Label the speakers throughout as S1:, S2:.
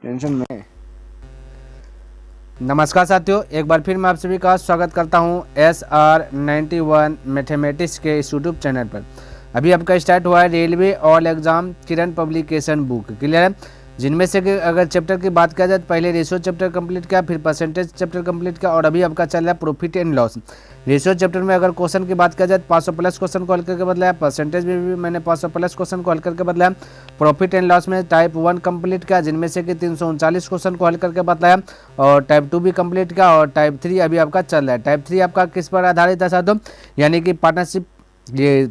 S1: Tension में। नमस्कार साथियों, एक बार फिर मैं आप सभी का स्वागत करता हूं SR91 मैथमेटिक्स के इस यूट्यूब चैनल पर। अभी आपका स्टार्ट हुआ है रेलवे ऑल एग्जाम किरण पब्लिकेशन बुक, क्लियर है। जिनमें से कि अगर चैप्टर की बात किया जाए तो पहले रेशियो चैप्टर कंप्लीट किया, फिर परसेंटेज चैप्टर कंप्लीट किया और अभी आपका चल रहा है profit and loss. Ratio chapter में अगर क्वेश्चन की बात किया जाए तो 500 प्लस क्वेश्चन को हल करके बदला है, परसेंटेज में भी मैंने 500 प्लस क्वेश्चन को हल करके बदला है। प्रॉफिट एंड लॉस में टाइप 1 कंप्लीट किया, जिनमें से कि 339 क्वेश्चन को हल करके बताया, और टाइप 2 भी कंप्लीट किया, और टाइप 3 अभी आपका चल रहा है। टाइप 3 आपका किस पर आधारित है साथियों, यानी कि पार्टनरशिप, ये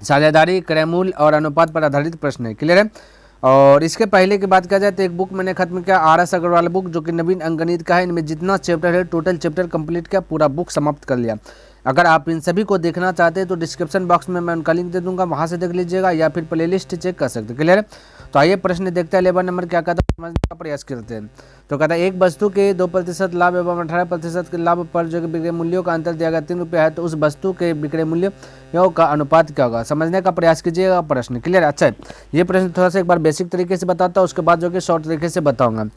S1: साझेदारी, क्रयमूल्य और अनुपात पर आधारित प्रश्न है, क्लियर है। और इसके पहले की बात किया जाए तो एक बुक मैंने खत्म किया RS अग्रवाल बुक, जो कि नवीन अंकगणित का है। इनमें जितना चैप्टर है टोटल चैप्टर कंप्लीट किया, पूरा बुक समाप्त कर लिया। अगर आप इन सभी को देखना चाहते हैं तो डिस्क्रिप्शन बॉक्स में मैं उनका लिंक दे दूंगा, वहां से देख लीजिएगा या फिर प्लेलिस्ट चेक कर सकते हैं, क्लियर है। तो आइए प्रश्न देखते हैं। 11 नंबर क्या कहता है समझने का प्रयास करते हैं। तो कहता है एक वस्तु के 2% लाभ एवं 18% के लाभ पर जो कि विक्रय मूल्यों का अंतर दिया गया 3 रुपया है, तो उस वस्तु के विक्रय मूल्य का अनुपात क्या होगा, समझने का प्रयास कीजिएगा प्रश्न, क्लियर। अच्छा है, ये प्रश्न थोड़ा सा एक बार बेसिक तरीके से बताता हूँ, उसके बाद जो कि शॉर्ट तरीके से बताऊंगा।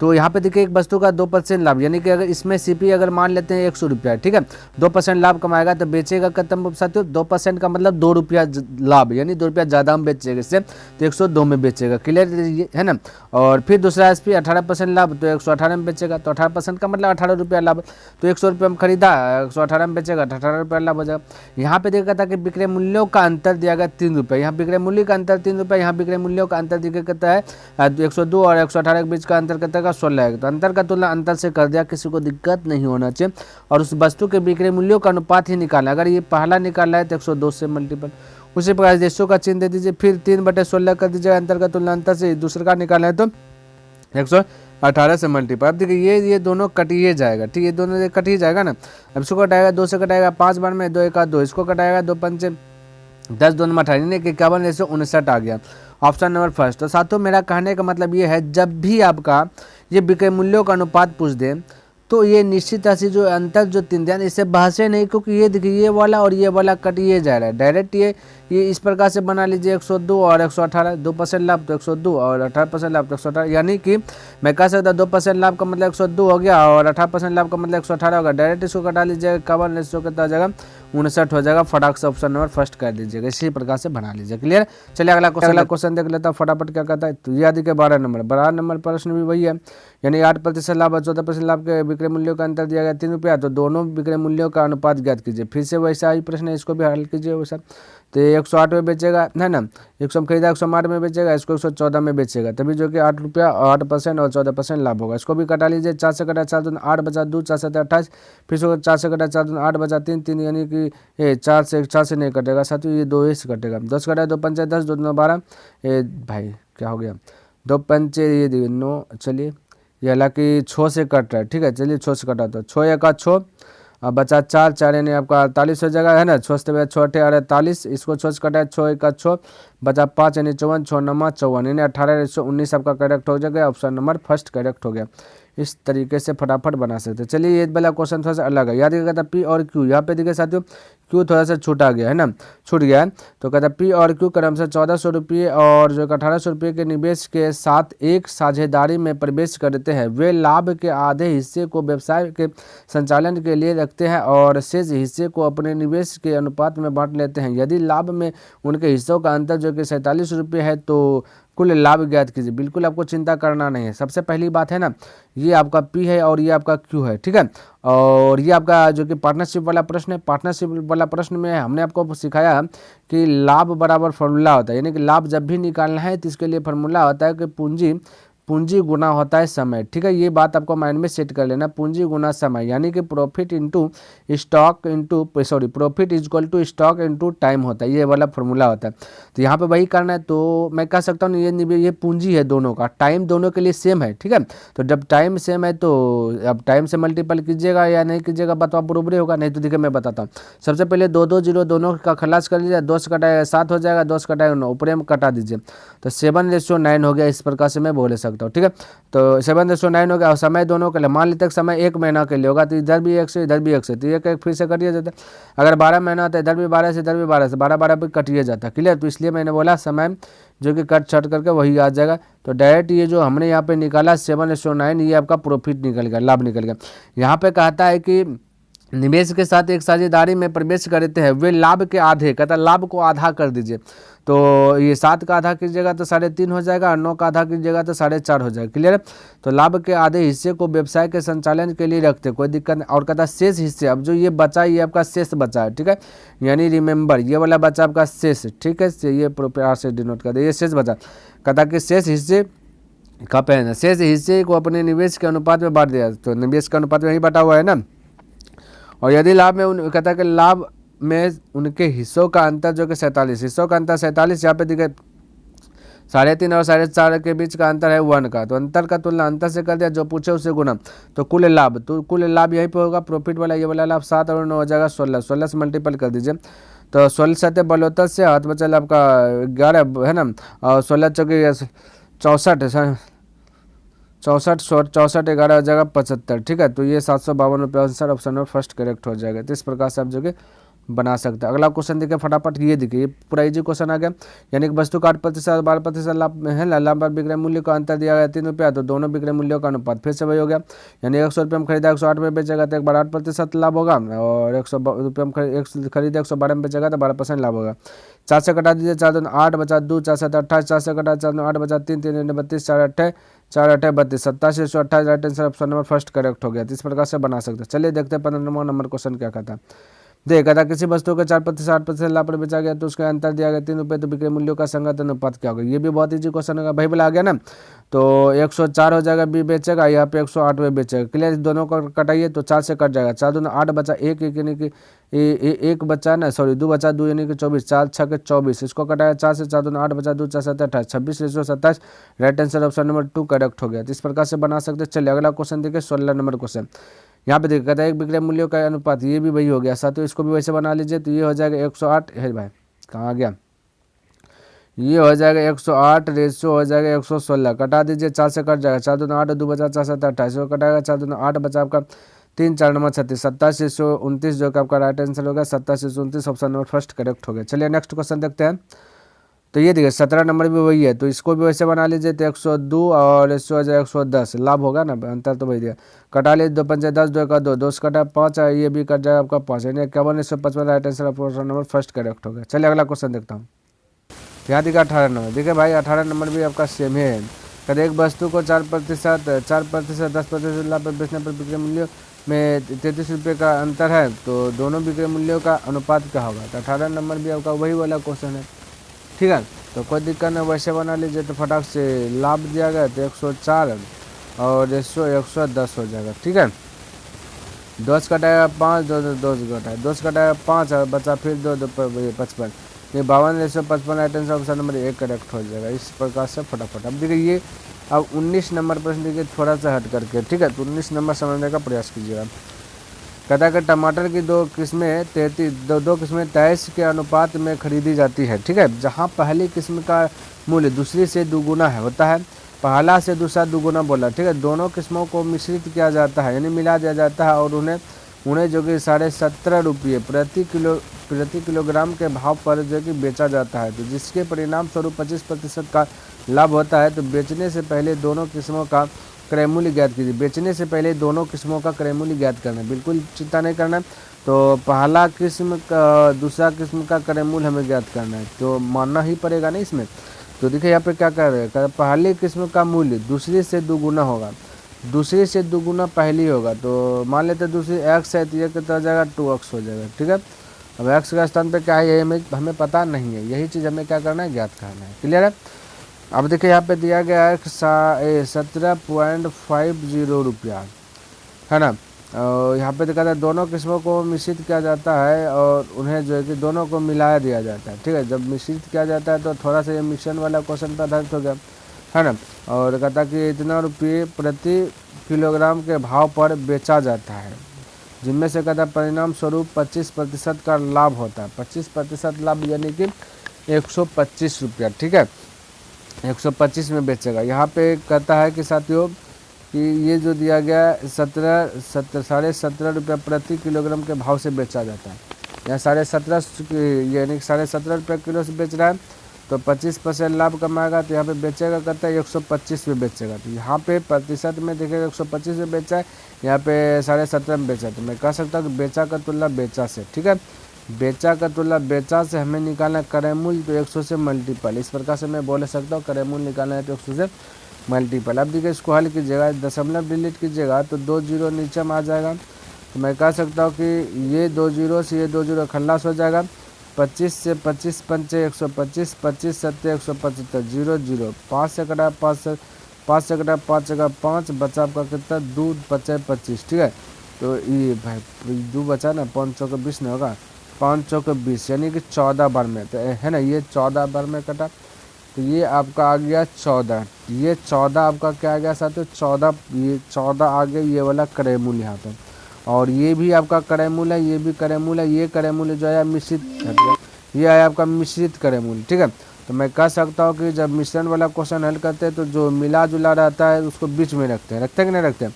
S1: तो यहाँ पे देखिए एक वस्तु का 2% लाभ, यानी कि अगर इसमें CP अगर मान लेते हैं 100 रुपया, ठीक है, 2% लाभ कमाएगा तो बेचेगा कितना साथियों, 2% का मतलब 2 रुपया लाभ, यानी 2 रुपया ज़्यादा हम बेचेगा इससे, तो 102 में बेचेगा, क्लियर है ना। और फिर दूसरा SP 18% लाभ, तो 118 में बेचेगा, तो 18% का मतलब 18 रुपया लाभ, तो 100 रुपये में खरीदा, 118 में बेचेगा, 18 रुपया लाभ हो जाएगा। यहाँ पे देखा था कि विक्रय मूल्यों का अंतर दिया गया 3 रुपये, यहाँ विक्रय मूल्य का अंतर 3 रुपये, यहाँ विक्रय मूल्यों का अंतर दिया कहता है 102 और 118 के बीच का अंतर कहता है 16 है। तो अंतर का तुलना अंतर से कर दिया, किसी को दिक्कत नहीं होना चाहिए। और उस वस्तु के विक्रय मूल्यों का अनुपात ही निकालना, अगर ये पहला निकालना है तो 102 से मल्टीपल, उसी प्रकार रेशियो का चिन्ह दे दीजिए, फिर 3/16 कर दीजिएगा। अंतर का तुलना अंतर से, दूसरे का निकालना है तो 118 से मल्टीपल। अब देखिए ये दोनों कटिए जाएगा, ठीक है, ये दोनों कट ही जाएगा ना। अब इसको कटाएगा 2 से कटाएगा 5 बार में, 2 1 2, इसको कटाएगा 2 5 10 2 में 18, 51/59 आ गया, ऑप्शन नंबर फर्स्ट। तो साथियों मेरा कहने का मतलब ये है, जब भी आपका ये विक्रय मूल्यों का अनुपात पूछ दे तो ये निश्चित राशि जो अंतर जो 3 ध्यान इससे बहसे नहीं, क्योंकि ये देखिए ये वाला और ये वाला कटिए जा रहा है डायरेक्ट। ये इस प्रकार से बना लीजिए 102 और 118, 2% लाभ तो 102 और 18% लाभ तो 118, यानी कि मैं कह सकता 2% लाभ का मतलब 102 हो गया और 18% लाभ का मतलब 118 होगा। डायरेक्ट इसको कटा लीजिएगा, 51 रेशियो कितना हो जाएगा 59 हो जाएगा। फटाक से ऑप्शन नंबर फर्स्ट कर दीजिएगा, इसी प्रकार से बना लीजिए, क्लियर। चलिए अगला क्वेश्चन देख लेता हूँ फटाफट क्या कहता है। तो ये आदि के 12 नंबर प्रश्न भी वही है, यानी 8% लाभ और 14% लाभ के विक्रय मूल्यों का अंतर दिया गया 3 रुपया, तो दोनों विक्रय मूल्यों का अनुपात ज्ञात कीजिए। फिर से वैसा ही प्रश्न है, इसको भी हल कीजिए वैसा। तो 108 में बेचेगा है ना, 100 में खरीदा 108 में बेचेगा, इसको 114 में बेचेगा, तभी जो कि 8 रुपया 8% और 14% लाभ होगा। इसको भी कटा लीजिए, 4 से कटा 4 8 बचा 2, 4 7 28, फिर 4 से कटा 4 8 बचा 3 3, यानी कि 4 से नहीं कटेगा साथियों, ये 2 ही से कटेगा। 10 कटा 2 पंचे 10, 2 9 12, भाई क्या हो गया 2 पंचे ये 9, चलिए ये हालांकि 6 से कट रहा है, ठीक है, चलिए 6 से कटा तो 6 1 6, अब बचा 4 4, यानी आपका 48 हो जाएगा, है ना। 6 से 6 48, इसको 6 से कटा 6 1 6, बचा 5 यानी 54, 6 9 54, यानी 18/19 आपका करेक्ट हो जाएगा, ऑप्शन नंबर फर्स्ट करेक्ट हो गया। इस तरीके से फटाफट बना सकते हैं। चलिए ये वाला क्वेश्चन थोड़ा सा अलग है, याद कहता P और Q, यहाँ पे देखिए साथियों Q थोड़ा सा छूटा गया है ना, छूट गया है। तो कहता P और Q क्रम से 1400 रुपये और जो 1800 रुपये के निवेश के साथ एक साझेदारी में प्रवेश करते हैं। वे लाभ के आधे हिस्से को व्यवसाय के संचालन के लिए रखते हैं और शेष हिस्से को अपने निवेश के अनुपात में बांट लेते हैं। यदि लाभ में उनके हिस्सों का अंतर जो कि 47 रुपये है तो कुल लाभ ज्ञात कीजिए। बिल्कुल आपको चिंता करना नहीं है। सबसे पहली बात है ना, ये आपका P है और ये आपका Q है, ठीक है। और ये आपका जो कि पार्टनरशिप वाला प्रश्न है। पार्टनरशिप वाला प्रश्न में हमने आपको सिखाया कि लाभ बराबर फार्मूला होता है, यानी कि लाभ जब भी निकालना है तो इसके लिए फार्मूला होता है कि पूंजी गुना होता है समय, ठीक है। ये बात आपको माइंड में सेट कर लेना, पूंजी गुना समय, यानी कि profit is equal to stock into time होता है, ये वाला फार्मूला होता है। तो यहाँ पे वही करना है। तो मैं कह सकता हूँ ये पूंजी है दोनों का, टाइम दोनों के लिए सेम है, ठीक है। तो जब टाइम सेम है तो अब टाइम से मल्टीपल कीजिएगा या नहीं कीजिएगा बताओ, बरोबर होगा। नहीं तो देखिए मैं बताता हूँ। सबसे पहले 2 2 0 दोनों का खलास कर लीजिए, 2 से कटाएगा 7 हो जाएगा, 2 से कटाएगा 9, ऊपर में कटा दीजिए, तो 7/9 हो गया। इस प्रकार से मैं बोल सकता हूँ। बोलता हूँ, ठीक है। तो 7:9 हो गया। और समय दोनों के लिए मान लेते हैं समय 1 महीना के लिए होगा, तो इधर भी 1 से इधर भी 1 से, तो एक एक फिर से कटिए जाता है। अगर 12 महीना होता है इधर भी 12 से इधर भी 12 से, 12 भी कटिए जाता है, क्लियर। तो इसलिए मैंने बोला समय जो कि कट छट करके वही आ जाएगा। तो डायरेक्ट ये जो हमने यहाँ पे निकाला 7:9, ये आपका प्रॉफिट निकल गया, लाभ निकल गया। यहाँ पे कहता है कि निवेश के साथ एक साझेदारी में प्रवेश करते हैं वे लाभ के आधे, कहता है लाभ को आधा कर दीजिए। तो ये 7 का आधा कीजिएगा तो 3.5 हो जाएगा, और 9 का आधा कीजिएगा तो 4.5 हो जाएगा, क्लियर है। तो लाभ के आधे हिस्से को व्यवसाय के संचालन के लिए रखते, कोई दिक्कत नहीं। और कहता है शेष हिस्से, अब जो ये बचा ये आपका शेष बचा है, ठीक है, यानी रिमेंबर ये वाला बचा आपका शेष, ठीक है, ये प्रोपर से डिनोट कर दे, ये शेष बचा। कहता कि शेष हिस्से का पहना, शेष हिस्से को अपने निवेश के अनुपात में बांट दिया, तो निवेश के अनुपात में ही बटा हुआ है ना। और यदि लाभ में कहता है कि लाभ में उनके हिस्सों का अंतर जो कि 47, हिस्सों का अंतर 47, यहाँ पे दिखे 3.5 और 4.5 के बीच का अंतर है 1 का, तो अंतर का तुलना अंतर से कर दिया, जो पूछे उससे गुना। तो कुल लाभ, तो कुल लाभ यहीं पे होगा, प्रॉफिट वाला ये वाला लाभ 7 और 9 हो जाएगा 16, 16 से मल्टीपल कर दीजिए। तो 16 7 72 से हाथ बचा आपका 11 है ना, और 16 चौके 64, 64 11 हो जाएगा 75, ठीक है। तो ये 752 रुपये answer option number first correct हो जाएगा। तो इस प्रकार से आप जो कि बना सकते हैं। अगला क्वेश्चन देखिए फटाफट, ये देखिए, ये पूरा इजी क्वेश्चन आ गया। यानी कि वस्तु का 8% 12% लाभ में है, लाभ पर विक्रय मूल्य का अंतर दिया गया 3 रुपया, तो दोनों विक्रय मूल्यों का अनुपात फिर से वही हो गया। यानी 100 रुपये में खरीदा 108 में बेचेगा तो एक बार 8% लाभ होगा, और 100 रुपये में खरीदे 112 में बेचेगा तो 12% लाभ होगा। 4 से कटा दीजिए, 4 2 8 बचा 2, 4 7 28, 4 से कटा 4 8 बचा 3, 3 32, 4 8 32, 27 128, right answer option number first correct हो गया। तो इस प्रकार से बना सकते हैं। चलिए देखते हैं 15 नंबर क्वेश्चन क्या कहता है। देखा था किसी वस्तु को 4% 8% लाभ पर बेचा गया, तो उसका अंतर दिया गया 3 रुपये, तो बिक्री मूल्यों का संगत अनुपात क्या होगा। ये भी बहुत इजी क्वेश्चन होगा, भाई बोला आ गया ना। तो 104 हो जाएगा, बी बेचेगा, यहाँ पे 108 में बेचेगा, क्लियर। दोनों को कटाइए तो 4 से कट जाएगा, 4 2 8 बचा 1 यानी कि एक बचा ना, सॉरी 2 बचा 2 यानी कि 24, 4 6 24, इसको कटाया 4 से, 4 2 8 बचा 2, 4 7 28, 26 27, right answer option number 2 correct हो गया। तो इस प्रकार से बना सकते। चलिए अगला क्वेश्चन देखिए 16 नंबर क्वेश्चन। यहाँ पे देखिए कहता है एक विक्रय मूल्यों का अनुपात, ये भी वही हो गया साथियों, इसको भी वैसे बना लीजिए। तो ये हो जाएगा 108 है भाई, कहाँ आ गया, ये हो जाएगा 108 रेशियो हो जाएगा 116, कटा दीजिए, 4 से कट जाएगा, 4 2 8 2 बचा 4 7 28, इसको कटाएगा 4 2 8 बचा आपका 3 4 9 36, 27 जो कि आपका राइट आंसर होगा 27 ऑप्शन नंबर फर्स्ट करेक्ट हो गया। चलिए नेक्स्ट क्वेश्चन देखते हैं। तो ये देखिए 17 नंबर भी वही है, तो इसको भी वैसे बना लीजिए। तो 102 और इससे हो जाए 110, लाभ होगा ना, अंतर तो वही दिया, कटा लीजिए 2 5 10, 2 का 2, 2 से कटा 5, ये भी कट जाएगा आपका 5, यानी 51 155 right answer option number first correct होगा। चलिए अगला क्वेश्चन देखता हूँ। यहाँ देखिए 18 नंबर, देखिए भाई 18 नंबर भी आपका सेम है। कभी एक वस्तु को 4% 10% लाभ पर बेचने पर विक्रय मूल्य में 33 रुपये का अंतर है, तो दोनों विक्रय मूल्यों का अनुपात क्या होगा। तो 18 नंबर भी आपका वही वाला क्वेश्चन है, ठीक है। तो कोई दिक्कत नहीं, वैसे बना लीजिए। तो फटाक से लाभ दिया गया तो 104 और रेशो 110 हो जाएगा, ठीक है। 10 कटाएगा 5, 2 घटाया 2 कटाएगा 5 और बचा फिर 2 55, ये 52 ratio 55 right answer option number 1 correct हो जाएगा। इस प्रकार से फटाफट अब देखिए ये अब 19 नंबर प्रश्न देखिए थोड़ा सा हट करके, ठीक है। तो 19 नंबर समझने का प्रयास कीजिएगा। कहता है कि टमाटर की दो किस्में 23 के अनुपात में खरीदी जाती है, ठीक है। जहां पहली किस्म का मूल्य दूसरी से दुगुना है होता है, पहला से दूसरा दुगुना बोला, ठीक है। दोनों किस्मों को मिश्रित किया जाता है, यानी मिला दिया जाता है, और उन्हें जो कि 17.5 रुपये प्रति किलोग्राम के भाव पर जो कि बेचा जाता है, तो जिसके परिणाम स्वरूप 25% का लाभ होता है। तो बेचने से पहले दोनों किस्मों का क्रय मूल्य ज्ञात कीजिए। बेचने से पहले दोनों किस्मों का क्रय मूल्य ज्ञात करना, बिल्कुल चिंता नहीं करना। तो पहला किस्म का दूसरा किस्म का क्रय मूल्य हमें ज्ञात करना है, तो मानना ही पड़ेगा ना इसमें। तो देखिए यहाँ पे क्या कर रहे हैं, पहली किस्म का मूल्य दूसरी से दुगुना होगा, दूसरी से दुगुना पहली होगा। तो मान लेते दूसरी x है, तो ये कितना हो जाएगा 2x हो जाएगा, ठीक है। अब x का स्थान पे क्या है ये हमें पता नहीं है, यही चीज़ हमें क्या करना है, ज्ञात करना है, क्लियर है। अब देखिए यहाँ पे दिया गया है 17.50 रुपया, है ना। और यहाँ पे देखा था दोनों किस्मों को मिश्रित किया जाता है, और उन्हें जो है कि दोनों को मिलाया दिया जाता है, ठीक है। जब मिश्रित किया जाता है तो थोड़ा सा ये मिश्रण वाला क्वेश्चन पर आधारित हो गया, है ना। और कहता कि इतना रुपये प्रति किलोग्राम के भाव पर बेचा जाता है, जिनमें से कहता परिणाम स्वरूप 25% का लाभ होता है। 25% लाभ यानी कि 125 रुपया, ठीक है। 125 में बेचेगा। यहाँ पे कहता है कि साथियों कि ये जो दिया गया 17.5 रुपये प्रति किलोग्राम के भाव से बेचा जाता है। यहाँ 17.5 यानी कि 17.5 रुपये किलो से बेच रहा है, तो 25% लाभ कमाएगा। तो यहाँ पे बेचेगा करता है 125 में बेचेगा। तो यहाँ पे प्रतिशत में देखिएगा 125 में बेचा है, यहाँ पे 17.5 में बेचा है। तो मैं कह सकता हूँ कि बेचा का तुलना बेचा से, ठीक है, बेचा का तुलना बेचा से हमें निकालना क्रय मूल्य, तो 100 से मल्टीपल। इस प्रकार से मैं बोल सकता हूँ क्रय मूल्य निकालना है तो 100 से मल्टीपल। अब देखिए इसको हल कीजिएगा, दशमलव डिलीट कीजिएगा तो 2 जीरो नीचे में आ जाएगा। तो मैं कह सकता हूँ कि ये 2 जीरो से ये 2 जीरो खल्लास हो जाएगा। 25 से 25 पंचे 125, 25 सत्ते 175, 0 0, 5 से कटा 5 से 5 से कटा 5 जगह 5 बचा आपका कितना, 2 बचे 25, ठीक है। तो ये भाई 2 बचा ना, 5 चौके 20 नहीं होगा, 5 चौके 20 यानी कि 14 बार में, तो है ना, ये 14 बार में कटा, तो ये आपका आ गया 14। ये 14 आपका क्या आ गया साथियों, 14, ये 14 आ गया ये वाला क्रय मूल्य यहाँ पर। और ये भी आपका क्रय मूल्य है, ये भी क्रय मूल्य है। ये क्रय मूल्य जो है मिश्रित, ये है आपका मिश्रित क्रय मूल्य, ठीक है। तो मैं कह सकता हूँ कि जब मिश्रण वाला क्वेश्चन हल करते हैं तो जो मिला जुला रहता है उसको बीच में रखते हैं कि नहीं रखते हैं,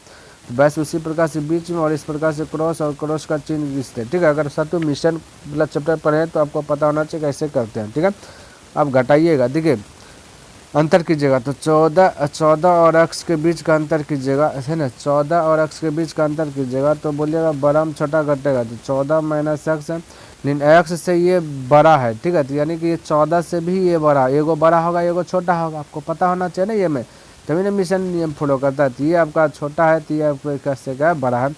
S1: तो बस उसी प्रकार से बीच में, और इस प्रकार से क्रॉस और क्रॉस का चिन्ह खींचते हैं, ठीक है। अगर साथियों मिश्रण वाला चैप्टर पढ़े तो आपको पता होना चाहिए कैसे करते हैं, ठीक है। अब घटाइएगा, देखिए अंतर कीजिएगा, तो 14 और x के बीच का अंतर कीजिएगा, है ना, 14 और x के बीच का अंतर कीजिएगा तो बोलिएगा बड़ा में छोटा घटेगा, तो 14 माइनस एक्स है, लेकिन x से ये बड़ा है, ठीक है। तो यानी कि ये 14 से भी ये बड़ा, एगो बड़ा होगा एगो छोटा होगा, आपको पता होना चाहिए ना, ये में तभी ना मिशन नियम फॉलो करता है। तो ये आपका छोटा है, तो ये आपको कैसे क्या बड़ा है,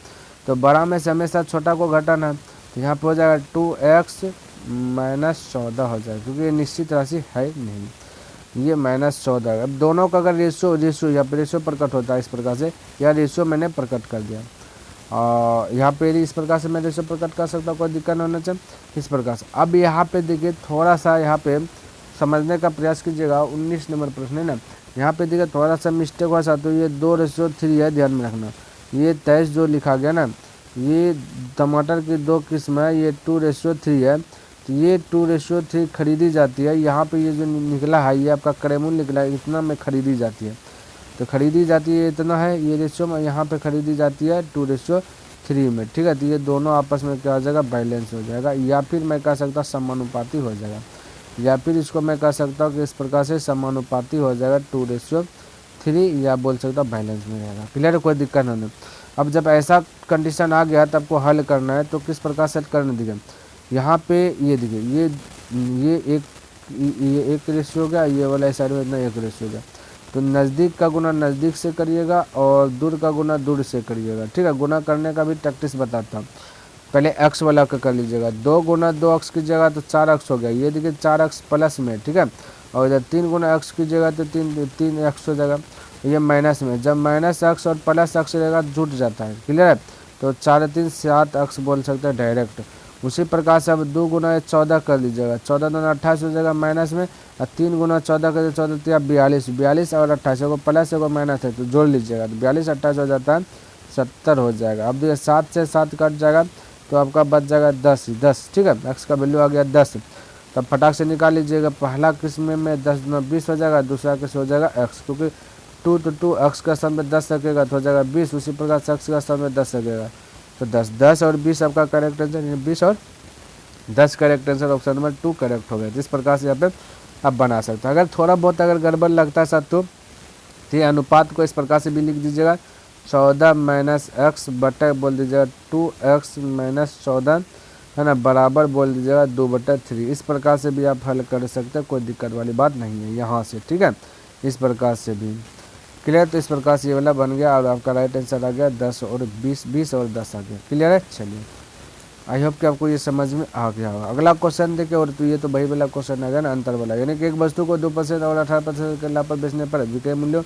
S1: तो बड़ा में से हमेशा छोटा को घटाना है। तो यहाँ पर हो जाएगा 2x माइनस 14 हो जाएगा, क्योंकि ये निश्चित राशि है नहीं, ये -14। अब दोनों का अगर रेशियो यहाँ पे रेशियो प्रकट होता है इस प्रकार से, या रेशियो मैंने प्रकट कर दिया, और यहाँ पे इस प्रकार से मैं रेशियो प्रकट कर सकता हूँ, कोई दिक्कत नहीं होना चाहिए इस प्रकार से। अब यहाँ पे देखिए थोड़ा सा यहाँ पे समझने का प्रयास कीजिएगा, 19 नंबर प्रश्न है ना, यहाँ पे देखिए थोड़ा सा मिस्टेक हो सकता है, ये 2:3 है, ध्यान में रखना। ये 23 जो लिखा गया ना, ये टमाटर की 2 किस्म है, ये 2:3 है, तो ये 2:3 खरीदी जाती है। यहाँ पे ये जो निकला है ये आपका क्रय मूल्य निकला है, इतना में खरीदी जाती है, तो खरीदी जाती है इतना है, ये रेशियो में यहाँ पे खरीदी जाती है 2:3 में, ठीक है। तो ये दोनों आपस में क्या हो जाएगा, बैलेंस हो जाएगा, या फिर मैं कह सकता हूँ समानुपाती हो जाएगा, या फिर इसको मैं कह सकता हूँ कि इस प्रकार से समानुपाती हो जाएगा 2:3, या बोल सकता हूँ बैलेंस में रहेगा। क्लियर है, कोई दिक्कत नहीं। अब जब ऐसा कंडीशन आ गया तब आपको हल करना है, तो किस प्रकार से करना दिखे, यहाँ पे ये देखिए ये एक रेशियो हो गया, ये वाला साइड में इतना एक रेशियो हो गया, तो नज़दीक का गुना नज़दीक से करिएगा और दूर का गुना दूर से करिएगा, ठीक है। गुना करने का भी प्रैक्टिस बताता हूँ, पहले x वाला का कर लीजिएगा, 2 गुना 2x की जगह तो 4x हो गया, ये देखिए 4x प्लस में, ठीक है। और इधर 3 गुना x की जगह तो 3x हो जाएगा, ये माइनस में, जब -x और +x रहेगा जुट जाता है, क्लियर है। तो 4 3 7x बोल सकते हैं डायरेक्ट। उसी प्रकार से अब 2 गुना 14 कर लीजिएगा, 14 दूना 28 हो जाएगा माइनस में, और 3 गुना 14 कर 14 42, 42 और 28, एगो प्लस एगो माइनस है तो जोड़ लीजिएगा, तो 42 28 हो जाता है 70 हो जाएगा। अब देखिए 7 से 7 कट जाएगा तो आपका बच जाएगा 10, ठीक है। एक्स का वैल्यू आ गया 10, तब फटाक से निकाल लीजिएगा, पहला किस्म में 10 दूना 20 हो जाएगा, दूसरा किस्म हो जाएगा एक्स, क्योंकि 2 तो 2 एक्स का स्थान में 10 रखेगा तो हो जाएगा 20, उसी प्रकार से एक्स का स्थान में 10 रखेगा तो 10 और 20 आपका करेक्ट आंसर, 20 और 10 correct answer, option number 2 correct हो गया। इस प्रकार से यहाँ पे आप बना सकते हैं। अगर थोड़ा बहुत अगर गड़बड़ लगता है साथ तो ये अनुपात को इस प्रकार से भी लिख दीजिएगा, 14 माइनस एक्स बटा बोल दीजिएगा 2x माइनस 14, है ना, बराबर बोल दीजिएगा 2/3। इस प्रकार से भी आप हल कर सकते हैं, कोई दिक्कत वाली बात नहीं है यहाँ से, ठीक है। इस प्रकार से भी क्लियर, तो इस प्रकार से ये वाला बन गया और आपका राइट आंसर आ गया 10 और 20, 20 और 10 आ गया। क्लियर है, चलिए आई होप कि आपको ये समझ में आ गया होगा। अगला क्वेश्चन देखिए, और तो ये तो वही वाला क्वेश्चन आ गया ना, अंतर वाला, यानी कि एक वस्तु को 2% और 18% के लाभ पर बेचने पर विक्रय मूल्यों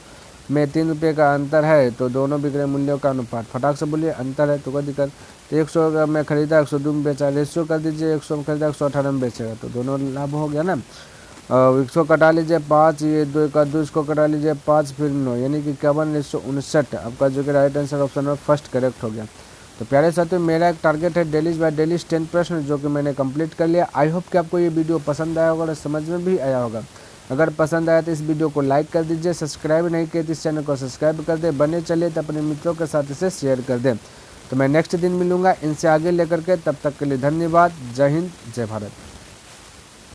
S1: में 3 रुपये का अंतर है, तो दोनों विक्रय मूल्यों का अनुपात, फटाक से बोलिए अंतर है तो कोई दिक्कत। तो 100 में खरीदा 102 में बेचा, रेशियो कर दीजिए, 100 में खरीदा 118 में बेचेगा, तो दोनों लाभ हो गया ना। 100 कटा लीजिए 5, ये 2 का 2, इसको कटा लीजिए 5 फिर 9, यानी कि 51:59 आपका जो कि राइट आंसर ऑप्शन में फर्स्ट करेक्ट हो गया। तो प्यारे साथियों, मेरा एक टारगेट है डेलीज बाय डेलीज 10 प्रश्न, जो कि मैंने कंप्लीट कर लिया। आई होप कि आपको ये वीडियो पसंद आया होगा और समझ में भी आया होगा। अगर पसंद आया तो इस वीडियो को लाइक कर दीजिए, सब्सक्राइब नहीं किए तो इस चैनल को सब्सक्राइब कर दें। बने चलिए तो अपने मित्रों के साथ इसे शेयर कर दें। तो मैं नेक्स्ट दिन मिलूंगा इनसे आगे लेकर के, तब तक के लिए धन्यवाद। जय हिंद, जय भारत।